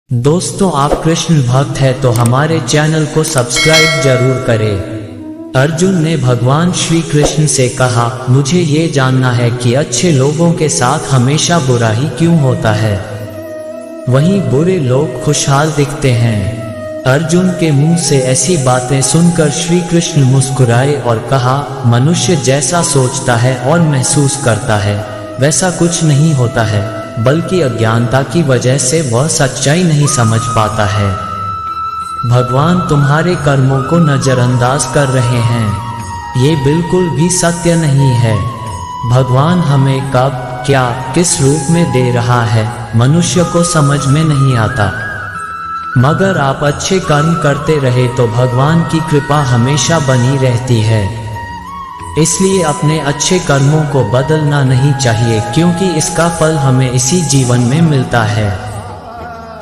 दोस्तों, आप कृष्ण भक्त हैं तो हमारे चैनल को सब्सक्राइब जरूर करें। अर्जुन ने भगवान श्री कृष्ण से कहा, मुझे ये जानना है कि अच्छे लोगों के साथ हमेशा बुरा ही क्यों होता है, वहीं बुरे लोग खुशहाल दिखते हैं। अर्जुन के मुंह से ऐसी बातें सुनकर श्री कृष्ण मुस्कुराए और कहा, मनुष्य जैसा सोचता है और महसूस करता है वैसा कुछ नहीं होता है, बल्कि अज्ञानता की वजह से वह सच्चाई नहीं समझ पाता है। भगवान तुम्हारे कर्मों को नजरअंदाज कर रहे हैं, ये बिल्कुल भी सत्य नहीं है। भगवान हमें कब, क्या, किस रूप में दे रहा है मनुष्य को समझ में नहीं आता। मगर आप अच्छे कर्म करते रहे तो भगवान की कृपा हमेशा बनी रहती है। इसलिए अपने अच्छे कर्मों को बदलना नहीं चाहिए, क्योंकि इसका फल हमें इसी जीवन में मिलता है।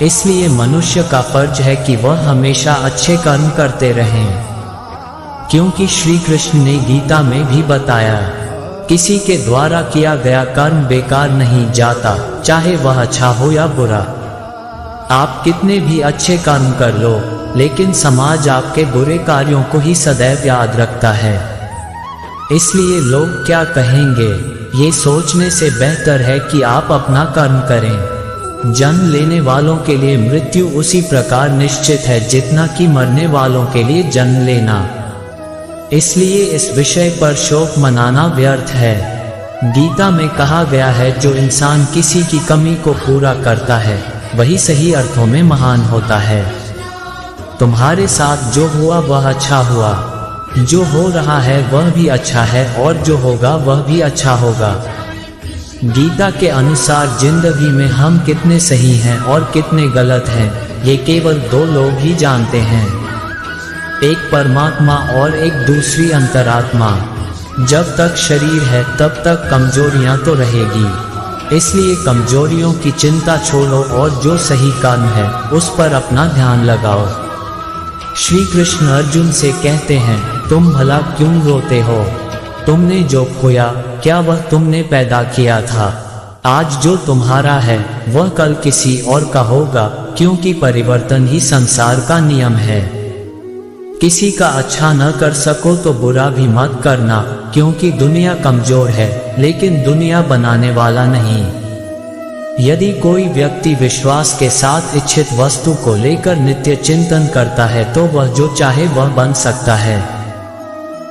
इसलिए मनुष्य का फर्ज है कि वह हमेशा अच्छे कर्म करते रहें, क्योंकि श्री कृष्ण ने गीता में भी बताया, किसी के द्वारा किया गया कर्म बेकार नहीं जाता, चाहे वह अच्छा हो या बुरा। आप कितने भी अच्छे कर्म कर लो, लेकिन समाज आपके बुरे कार्यों को ही सदैव याद रखता है। इसलिए लोग क्या कहेंगे, ये सोचने से बेहतर है कि आप अपना कर्म करें। जन्म लेने वालों के लिए मृत्यु उसी प्रकार निश्चित है जितना कि मरने वालों के लिए जन्म लेना। इसलिए इस विषय पर शोक मनाना व्यर्थ है। गीता में कहा गया है, जो इंसान किसी की कमी को पूरा करता है वही सही अर्थों में महान होता है। तुम्हारे साथ जो हुआ वह अच्छा हुआ, जो हो रहा है वह भी अच्छा है, और जो होगा वह भी अच्छा होगा। गीता के अनुसार जिंदगी में हम कितने सही हैं और कितने गलत हैं, ये केवल दो लोग ही जानते हैं, एक परमात्मा और एक दूसरी अंतरात्मा। जब तक शरीर है तब तक कमजोरियां तो रहेगी, इसलिए कमजोरियों की चिंता छोड़ो और जो सही कर्म है उस पर अपना ध्यान लगाओ। श्री कृष्ण अर्जुन से कहते हैं, तुम भला क्यों रोते हो? तुमने जो खोया, क्या वह तुमने पैदा किया था? आज जो तुम्हारा है वह कल किसी और का होगा, क्योंकि परिवर्तन ही संसार का नियम है। किसी का अच्छा न कर सको तो बुरा भी मत करना, क्योंकि दुनिया कमजोर है, लेकिन दुनिया बनाने वाला नहीं। यदि कोई व्यक्ति विश्वास के साथ इच्छित वस्तु को लेकर नित्य चिंतन करता है तो वह जो चाहे वह बन सकता है।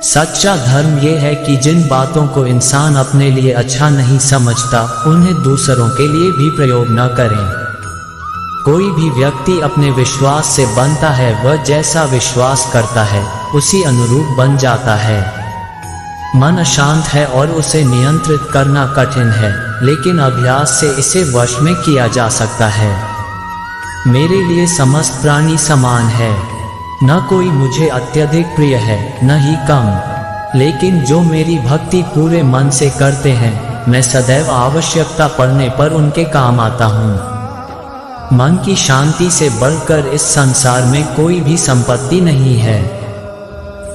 सच्चा धर्म यह है कि जिन बातों को इंसान अपने लिए अच्छा नहीं समझता उन्हें दूसरों के लिए भी प्रयोग न करें। कोई भी व्यक्ति अपने विश्वास से बनता है, वह जैसा विश्वास करता है उसी अनुरूप बन जाता है। मन अशांत है और उसे नियंत्रित करना कठिन है, लेकिन अभ्यास से इसे वश में किया जा सकता है। मेरे लिए समस्त प्राणी समान है, न कोई मुझे अत्यधिक प्रिय है न ही कम, लेकिन जो मेरी भक्ति पूरे मन से करते हैं मैं सदैव आवश्यकता पड़ने पर उनके काम आता हूँ। मन की शांति से बढ़कर इस संसार में कोई भी संपत्ति नहीं है।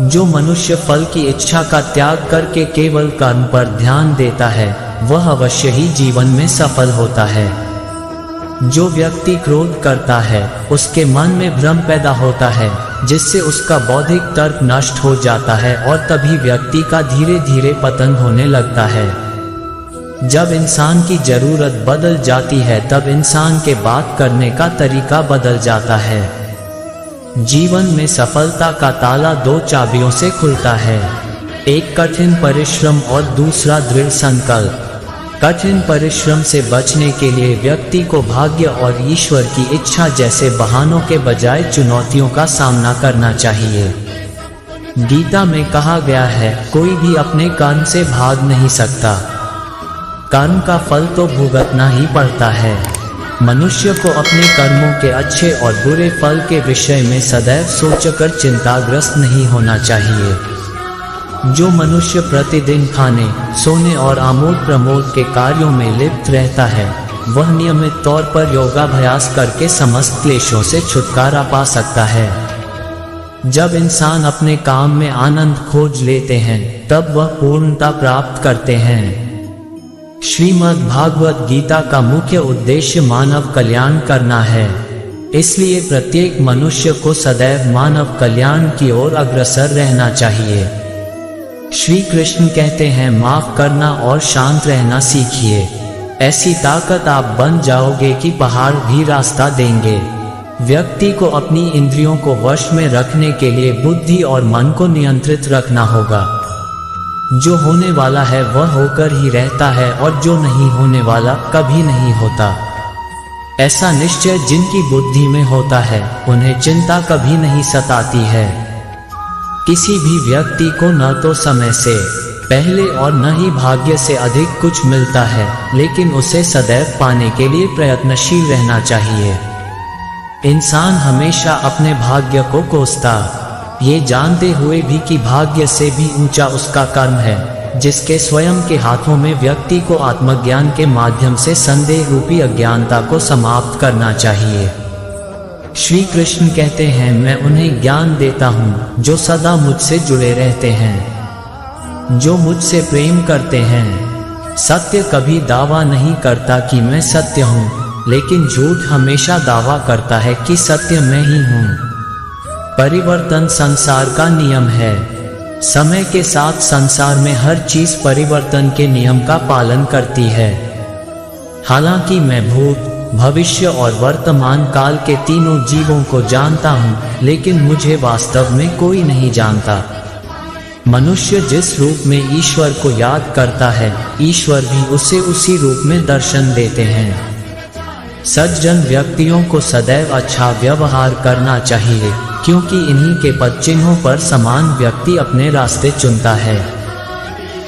जो मनुष्य फल की इच्छा का त्याग करके केवल कर्म पर ध्यान देता है वह अवश्य ही जीवन में सफल होता है। जो व्यक्ति क्रोध करता है उसके मन में भ्रम पैदा होता है, जिससे उसका बौद्धिक तर्क नष्ट हो जाता है और तभी व्यक्ति का धीरे धीरे पतन होने लगता है। जब इंसान की जरूरत बदल जाती है तब इंसान के बात करने का तरीका बदल जाता है। जीवन में सफलता का ताला दो चाबियों से खुलता है, एक कठिन परिश्रम और दूसरा दृढ़ संकल्प। कठिन परिश्रम से बचने के लिए व्यक्ति को भाग्य और ईश्वर की इच्छा जैसे बहानों के बजाय चुनौतियों का सामना करना चाहिए। गीता में कहा गया है, कोई भी अपने कर्म से भाग नहीं सकता, कर्म का फल तो भुगतना ही पड़ता है। मनुष्य को अपने कर्मों के अच्छे और बुरे फल के विषय में सदैव सोचकर चिंताग्रस्त नहीं होना चाहिए। जो मनुष्य प्रतिदिन खाने, सोने और आमोद प्रमोद के कार्यों में लिप्त रहता है वह नियमित तौर पर योगाभ्यास करके समस्त क्लेशों से छुटकारा पा सकता है। जब इंसान अपने काम में आनंद खोज लेते हैं तब वह पूर्णता प्राप्त करते हैं। श्रीमद् भागवत गीता का मुख्य उद्देश्य मानव कल्याण करना है। इसलिए प्रत्येक मनुष्य को सदैव मानव कल्याण की ओर अग्रसर रहना चाहिए। श्री कृष्ण कहते हैं, माफ करना और शांत रहना सीखिए। ऐसी ताकत आप बन जाओगे कि पहाड़ भी रास्ता देंगे। व्यक्ति को अपनी इंद्रियों को वश में रखने के लिए बुद्धि और मन को नियंत्रित रखना होगा। जो होने वाला है वह होकर ही रहता है और जो नहीं होने वाला कभी नहीं होता। ऐसा निश्चय जिनकी बुद्धि में होता है उन्हें चिंता कभी नहीं सताती है। किसी भी व्यक्ति को न तो समय से पहले और न ही भाग्य से अधिक कुछ मिलता है, लेकिन उसे सदैव पाने के लिए प्रयत्नशील रहना चाहिए। इंसान हमेशा अपने भाग्य को कोसता, ये जानते हुए भी कि भाग्य से भी ऊंचा उसका कर्म है, जिसके स्वयं के हाथों में व्यक्ति को आत्मज्ञान के माध्यम से संदेह रूपी अज्ञानता को समाप्त करना चाहिए। श्री कृष्ण कहते हैं, मैं उन्हें ज्ञान देता हूँ जो सदा मुझसे जुड़े रहते हैं, जो मुझसे प्रेम करते हैं। सत्य कभी दावा नहीं करता कि मैं सत्य हूँ, लेकिन झूठ हमेशा दावा करता है कि सत्य मैं ही हूँ। परिवर्तन संसार का नियम है। समय के साथ संसार में हर चीज परिवर्तन के नियम का पालन करती है। हालांकि मैं भूत, भविष्य और वर्तमान काल के तीनों जीवों को जानता हूँ, लेकिन मुझे वास्तव में कोई नहीं जानता। मनुष्य जिस रूप में ईश्वर को याद करता है, ईश्वर भी उसे उसी रूप में दर्शन देते हैं। सज्जन व्यक्तियों को सदैव अच्छा व्यवहार करना चाहिए, क्योंकि इन्हीं के पद चिन्हों पर समान व्यक्ति अपने रास्ते चुनता है।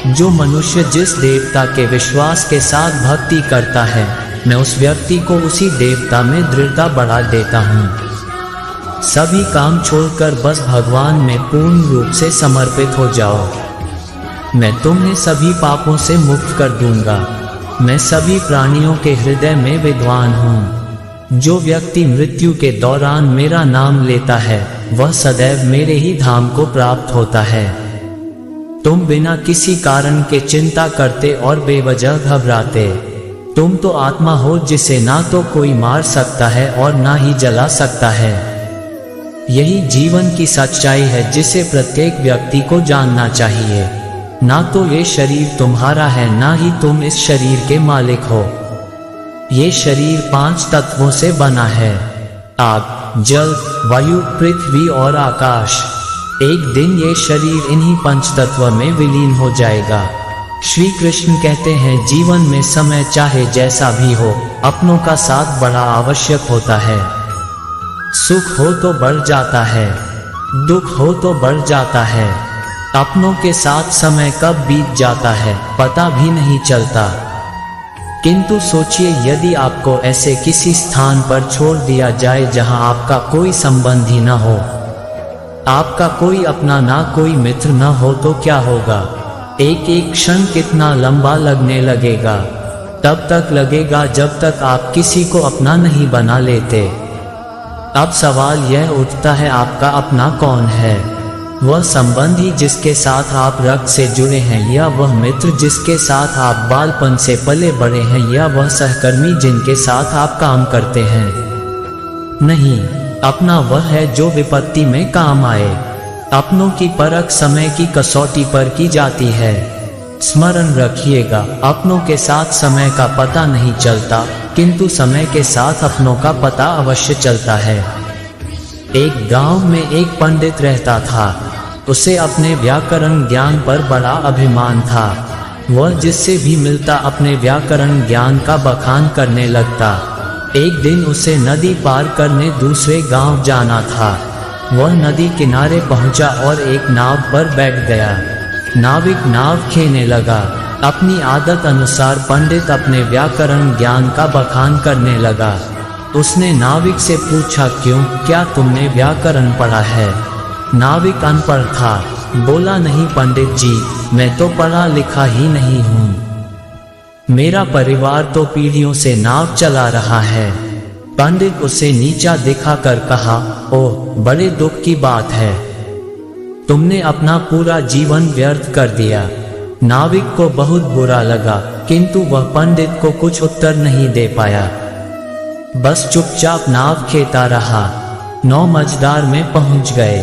जो मनुष्य जिस देवता के विश्वास के साथ भक्ति करता है, मैं उस व्यक्ति को उसी देवता में दृढ़ता बढ़ा देता हूँ। सभी काम छोड़कर बस भगवान में पूर्ण रूप से समर्पित हो जाओ। मैं तुम्हें सभी पापों से मुक्त कर दूंगा। मैं सभी प्राणियों के हृदय में विद्वान हूँ। जो व्यक्ति मृत्यु के दौरान मेरा नाम लेता है, वह सदैव मेरे ही धाम को प्राप्त होता है। तुम बिना किसी कारण के चिंता करते और बेवजह घबराते। तुम तो आत्मा हो जिसे ना तो कोई मार सकता है और ना ही जला सकता है। यही जीवन की सच्चाई है जिसे प्रत्येक व्यक्ति को जानना चाहिए। ना तो ये शरीर तुम्हारा है, ना ही तुम इस शरीर के मालिक हो। ये शरीर 5 तत्वों से बना है, आग, जल, वायु, पृथ्वी और आकाश। एक दिन ये शरीर इन्हीं 5 तत्व में विलीन हो जाएगा। श्री कृष्ण कहते हैं, जीवन में समय चाहे जैसा भी हो, अपनों का साथ बड़ा आवश्यक होता है। सुख हो तो बढ़ जाता है, दुख हो तो बढ़ जाता है। अपनों के साथ समय कब बीत जाता है पता भी नहीं चलता। किंतु सोचिए, यदि आपको ऐसे किसी स्थान पर छोड़ दिया जाए जहां आपका कोई संबंधी न हो, आपका कोई अपना ना कोई मित्र न हो, तो क्या होगा? एक एक क्षण कितना लंबा लगने लगेगा। तब तक लगेगा जब तक आप किसी को अपना नहीं बना लेते। अब सवाल यह उठता है, आपका अपना कौन है? वह संबंधी जिसके साथ आप रक्त से जुड़े हैं, या वह मित्र जिसके साथ आप बालपन से पले बड़े हैं, या वह सहकर्मी जिनके साथ आप काम करते हैं? नहीं, अपना वह है जो विपत्ति में काम आए। अपनों की परख समय की कसौटी पर की जाती है। स्मरण रखिएगा, अपनों के साथ समय का पता नहीं चलता, किंतु समय के साथ अपनों का पता अवश्य चलता है। एक गांव में एक पंडित रहता था। उसे अपने व्याकरण ज्ञान पर बड़ा अभिमान था। वह जिससे भी मिलता अपने व्याकरण ज्ञान का बखान करने लगता। एक दिन उसे नदी पार करने दूसरे गांव जाना था। वह नदी किनारे पहुंचा और एक नाव पर बैठ गया। नाविक नाव खेने लगा। अपनी आदत अनुसार पंडित अपने व्याकरण ज्ञान का बखान करने लगा। उसने नाविक से पूछा, क्यों, क्या तुमने व्याकरण पढ़ा है? नाविक अनपढ़ था। बोला, नहीं पंडित जी, मैं तो पढ़ा लिखा ही नहीं हूँ। मेरा परिवार तो पीढ़ियों से नाव चला रहा है। पंडित उसे नीचा दिखाकर कहा, ओह, बड़े दुख की बात है। तुमने अपना पूरा जीवन व्यर्थ कर दिया। नाविक को बहुत बुरा लगा, किंतु वह पंडित को कुछ उत्तर नहीं दे पाया। बस चुपचाप नाव खेता रहा। 9 मझदार में पहुंच गए।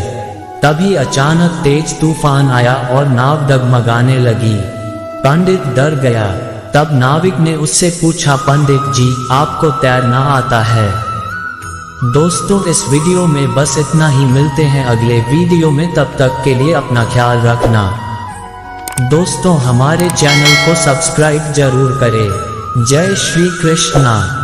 तभी अचानक तेज तूफान आया और नाव डगमगाने लगी। पंडित डर गया। तब नाविक ने उससे पूछा, पंडित जी, आपको तैरना आता है? दोस्तों, इस वीडियो में बस इतना ही। मिलते हैं अगले वीडियो में, तब तक के लिए अपना ख्याल रखना। दोस्तों, हमारे चैनल को सब्सक्राइब जरूर करें। जय श्री कृष्णा।